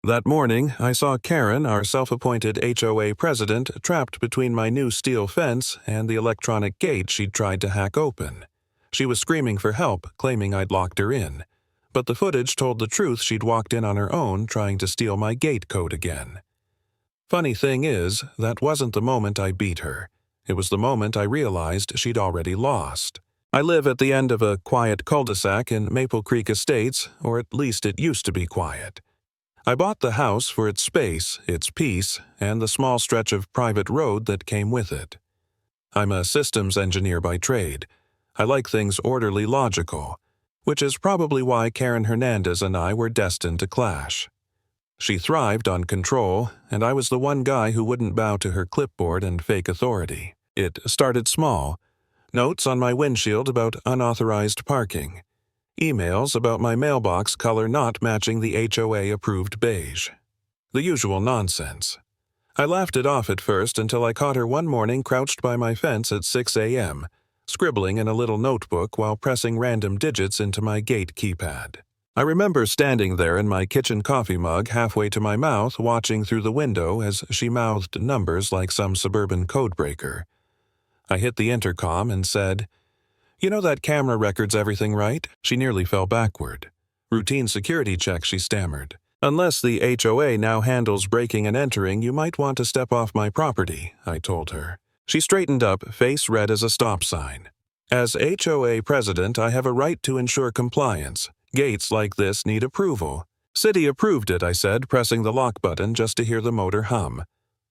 That morning, I saw Karen, our self-appointed HOA president, trapped between my new steel fence and the electronic gate she'd tried to hack open. She was screaming for help, claiming I'd locked her in. But the footage told the truth. She'd walked in on her own, trying to steal my gate code again. Funny thing is, that wasn't the moment I beat her. It was the moment I realized she'd already lost. I live at the end of a quiet cul-de-sac in Maple Creek Estates, or at least it used to be quiet. I bought the house for its space, its peace, and the small stretch of private road that came with it. I'm a systems engineer by trade. I like things orderly, logical, which is probably why Karen Hernandez and I were destined to clash. She thrived on control, and I was the one guy who wouldn't bow to her clipboard and fake authority. It started small. Notes on my windshield about unauthorized parking. Emails about my mailbox color not matching the HOA-approved beige. The usual nonsense. I laughed it off at first until I caught her one morning crouched by my fence at 6 a.m., scribbling in a little notebook while pressing random digits into my gate keypad. I remember standing there in my kitchen coffee mug halfway to my mouth, watching through the window as she mouthed numbers like some suburban codebreaker. I hit the intercom and said, "You know that camera records everything, right?" She nearly fell backward. "Routine security check," she stammered. "Unless the HOA now handles breaking and entering, you might want to step off my property," I told her. She straightened up, face red as a stop sign. "As HOA president, I have a right to ensure compliance. Gates like this need approval." "City approved it," I said, pressing the lock button just to hear the motor hum.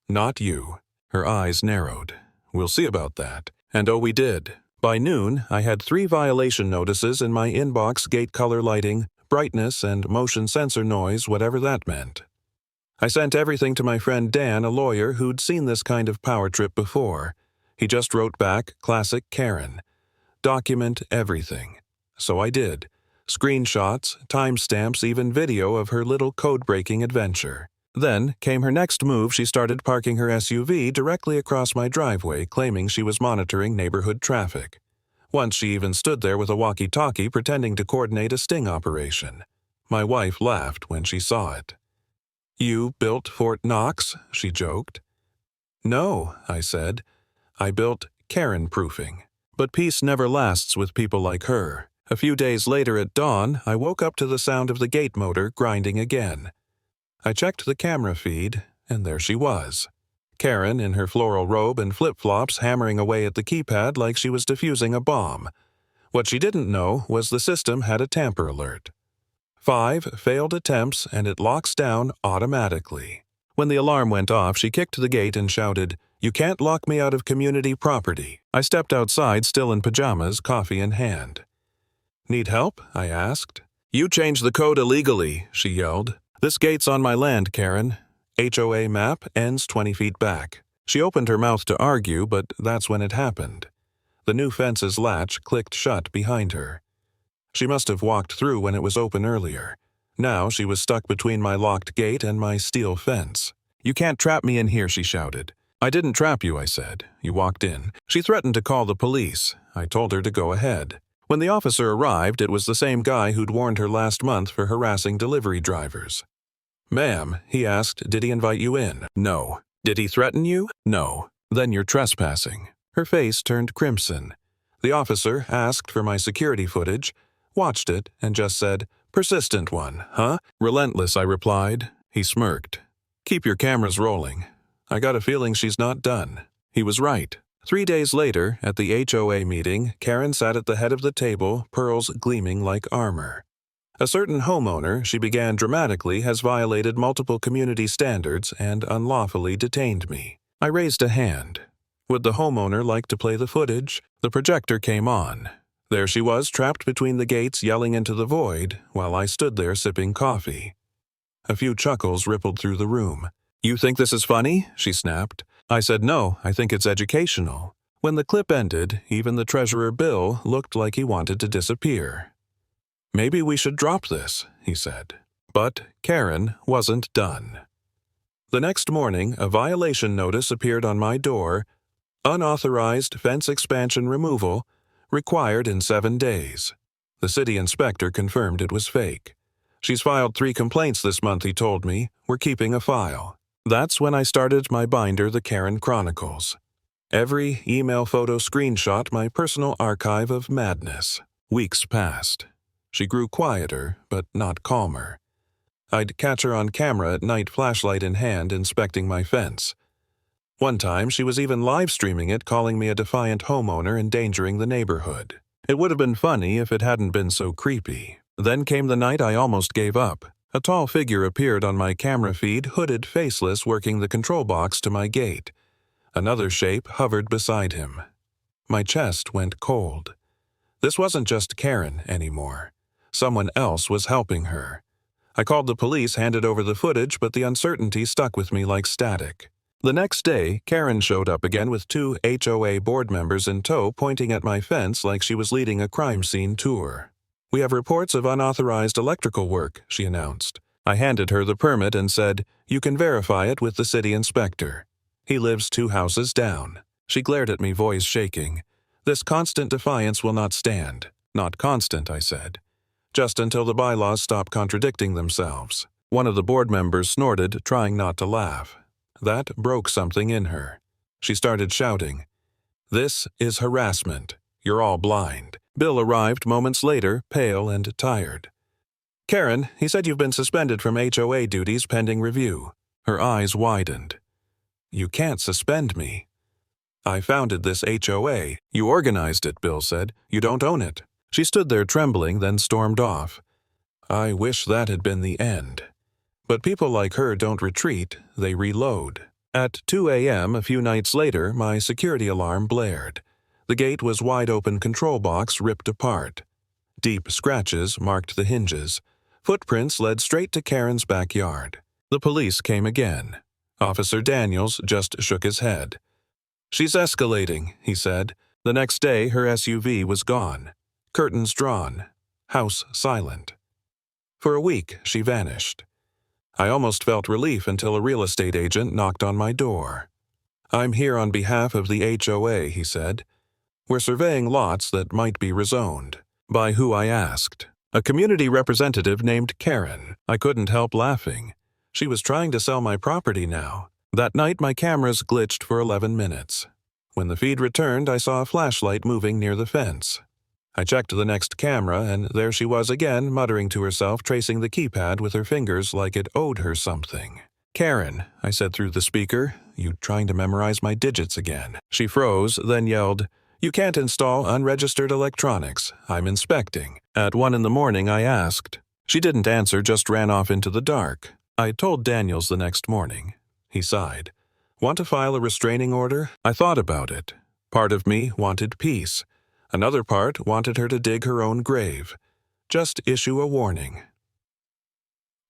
"Not you." Her eyes narrowed. "We'll see about that." And oh, we did. By noon, I had 3 violation notices in my inbox: gate color lighting, brightness, and motion sensor noise, whatever that meant. I sent everything to my friend Dan, a lawyer who'd seen this kind of power trip before. He just wrote back, "Classic Karen. Document everything." So I did. Screenshots, timestamps, even video of her little code-breaking adventure. Then came her next move. She started parking her SUV directly across my driveway, claiming she was monitoring neighborhood traffic. Once she even stood there with a walkie-talkie pretending to coordinate a sting operation. My wife laughed when she saw it. "You built Fort Knox?" she joked. "No," I said. "I built Karen-proofing." But peace never lasts with people like her. A few days later at dawn, I woke up to the sound of the gate motor grinding again. I checked the camera feed, and there she was. Karen, in her floral robe and flip-flops, hammering away at the keypad like she was defusing a bomb. What she didn't know was the system had a tamper alert. 5 failed attempts, and it locks down automatically. When the alarm went off, she kicked the gate and shouted, "You can't lock me out of community property." I stepped outside, still in pajamas, coffee in hand. "Need help?" I asked. "You changed the code illegally," she yelled. "This gate's on my land, Karen. HOA map ends 20 feet back." She opened her mouth to argue, but that's when it happened. The new fence's latch clicked shut behind her. She must have walked through when it was open earlier. Now she was stuck between my locked gate and my steel fence. "You can't trap me in here," she shouted. "I didn't trap you," I said. "You walked in." She threatened to call the police. I told her to go ahead. When the officer arrived, it was the same guy who'd warned her last month for harassing delivery drivers. "Ma'am," he asked, "did he invite you in?" "No." "Did he threaten you?" "No." "Then you're trespassing." Her face turned crimson. The officer asked for my security footage, watched it, and just said, "Persistent one, huh?" "Relentless," I replied. He smirked. "Keep your cameras rolling." I got a feeling she's not done. He was right. 3 days later, at the HOA meeting, Karen sat at the head of the table, pearls gleaming like armor. A certain homeowner, she began dramatically, has violated multiple community standards and unlawfully detained me. I raised a hand. Would the homeowner like to play the footage? The projector came on. There she was, trapped between the gates, yelling into the void, while I stood there sipping coffee. A few chuckles rippled through the room. "You think this is funny?" she snapped. I said, "No, I think it's educational." When the clip ended, even the treasurer Bill looked like he wanted to disappear. "Maybe we should drop this," he said. But Karen wasn't done. The next morning, a violation notice appeared on my door. "Unauthorized fence expansion removal, required in 7 days." The city inspector confirmed it was fake. "She's filed 3 complaints this month," he told me. We're keeping a file. That's when I started my binder, The Karen Chronicles. Every email, photo, screenshot, my personal archive of madness. Weeks passed. She grew quieter, but not calmer. I'd catch her on camera at night, flashlight in hand, inspecting my fence. One time, she was even live-streaming it, calling me a defiant homeowner endangering the neighborhood. It would have been funny if it hadn't been so creepy. Then came the night I almost gave up. A tall figure appeared on my camera feed, hooded, faceless, working the control box to my gate. Another shape hovered beside him. My chest went cold. This wasn't just Karen anymore. Someone else was helping her. I called the police, handed over the footage, but the uncertainty stuck with me like static. The next day, Karen showed up again with 2 HOA board members in tow, pointing at my fence like she was leading a crime scene tour. "We have reports of unauthorized electrical work," she announced. I handed her the permit and said, "You can verify it with the city inspector. He lives 2 houses down." She glared at me, voice shaking. "This constant defiance will not stand." "Not constant," I said. "Just until the bylaws stop contradicting themselves." One of the board members snorted, trying not to laugh. That broke something in her. She started shouting, "This is harassment. You're all blind." Bill arrived moments later, pale and tired. "Karen, he said you've been suspended from HOA duties pending review." Her eyes widened. "You can't suspend me." "I founded this HOA. You organized it," Bill said. "You don't own it." She stood there trembling, then stormed off. I wish that had been the end. But people like her don't retreat, they reload. At 2 a.m. a few nights later, my security alarm blared. The gate was wide open, control box ripped apart. Deep scratches marked the hinges. Footprints led straight to Karen's backyard. The police came again. Officer Daniels just shook his head. "She's escalating," he said. The next day, her SUV was gone. Curtains drawn. House silent. For a week, she vanished. I almost felt relief until a real estate agent knocked on my door. "I'm here on behalf of the HOA," he said. "We're surveying lots that might be rezoned." By who, I asked. "A community representative named Karen." I couldn't help laughing. She was trying to sell my property now. That night, my cameras glitched for 11 minutes. When the feed returned, I saw a flashlight moving near the fence. I checked the next camera, and there she was again, muttering to herself, tracing the keypad with her fingers like it owed her something. "Karen," I said through the speaker, "you trying to memorize my digits again?" She froze, then yelled, "You can't install unregistered electronics. I'm inspecting." At 1 in the morning, I asked. She didn't answer, just ran off into the dark. I told Daniels the next morning. He sighed. "Want to file a restraining order?" I thought about it. Part of me wanted peace. Another part wanted her to dig her own grave. Just issue a warning.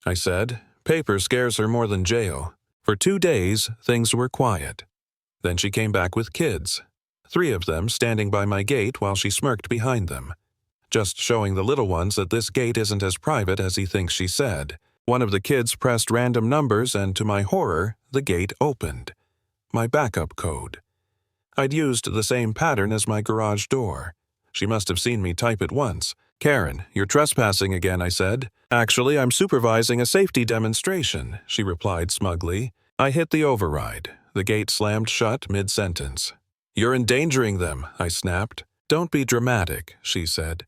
I said, "Paper scares her more than jail." For 2 days, things were quiet. Then she came back with kids. 3 of them standing by my gate while she smirked behind them. Just showing the little ones that this gate isn't as private as he thinks, she said. One of the kids pressed random numbers, and to my horror, the gate opened. My backup code. I'd used the same pattern as my garage door. She must have seen me type it once. "Karen, you're trespassing again," I said. "Actually, I'm supervising a safety demonstration," she replied smugly. I hit the override. The gate slammed shut mid-sentence. "You're endangering them," I snapped. "Don't be dramatic," she said.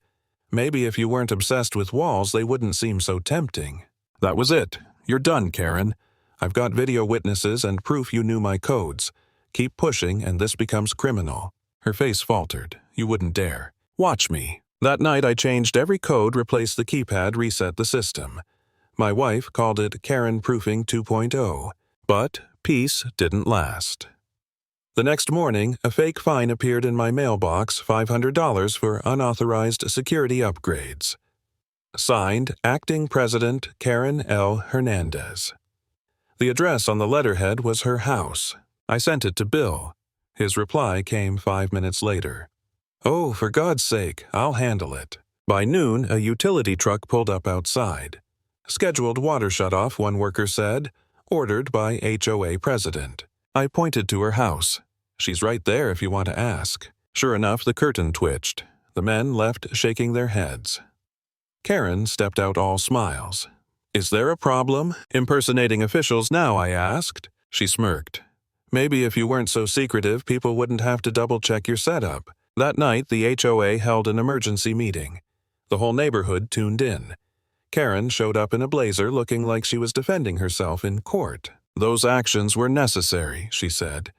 "Maybe if you weren't obsessed with walls, they wouldn't seem so tempting." That was it. "You're done, Karen. I've got video witnesses and proof you knew my codes. Keep pushing and this becomes criminal." Her face faltered. "You wouldn't dare. Watch me." That night I changed every code, replaced the keypad, reset the system. My wife called it Karen Proofing 2.0. But peace didn't last. The next morning, a fake fine appeared in my mailbox, $500 for unauthorized security upgrades. Signed, Acting President Karen L. Hernandez. The address on the letterhead was her house. I sent it to Bill. His reply came 5 minutes later. "Oh, for God's sake, I'll handle it." By noon, a utility truck pulled up outside. "Scheduled water shutoff," one worker said. "Ordered by HOA president." I pointed to her house. "She's right there if you want to ask." Sure enough, the curtain twitched. The men left shaking their heads. Karen stepped out all smiles. Is there a problem impersonating officials now? I asked. She smirked. Maybe if you weren't so secretive, people wouldn't have to double-check your setup. That night, the HOA held an emergency meeting. The whole neighborhood tuned in. Karen showed up in a blazer looking like she was defending herself in court. Those actions were necessary, she said.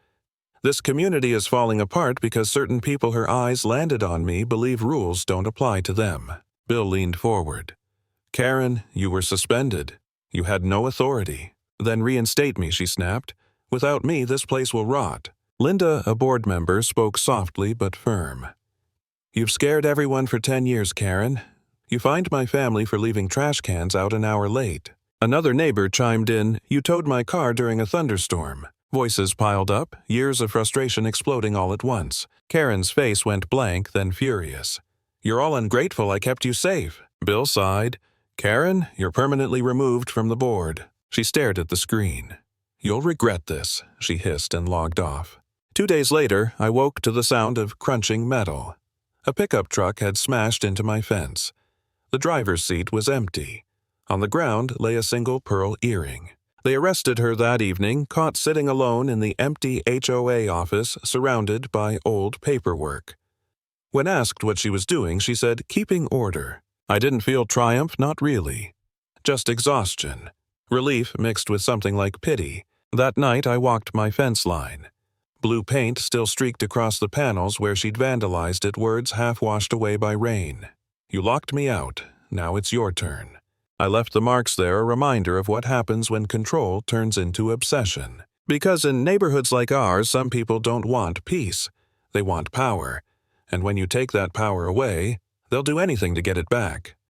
This community is falling apart because certain people her eyes landed on me believe rules don't apply to them. Bill leaned forward. Karen, you were suspended. You had no authority. Then reinstate me, she snapped. Without me, this place will rot. Linda, a board member, spoke softly but firm. You've scared everyone for 10 years, Karen. You fined my family for leaving trash cans out an hour late. Another neighbor chimed in, you towed my car during a thunderstorm. Voices piled up, years of frustration exploding all at once. Karen's face went blank, then furious. You're all ungrateful I kept you safe. Bill sighed. Karen, you're permanently removed from the board. She stared at the screen. You'll regret this, she hissed and logged off. 2 days later, I woke to the sound of crunching metal. A pickup truck had smashed into my fence. The driver's seat was empty. On the ground lay a single pearl earring. They arrested her that evening, caught sitting alone in the empty HOA office surrounded by old paperwork. When asked what she was doing, she said, keeping order. I didn't feel triumph, not really. Just exhaustion. Relief mixed with something like pity. That night I walked my fence line. Blue paint still streaked across the panels where she'd vandalized it, words half washed away by rain. You locked me out. Now it's your turn. I left the marks there, a reminder of what happens when control turns into obsession. Because in neighborhoods like ours, some people don't want peace. They want power. And when you take that power away, they'll do anything to get it back.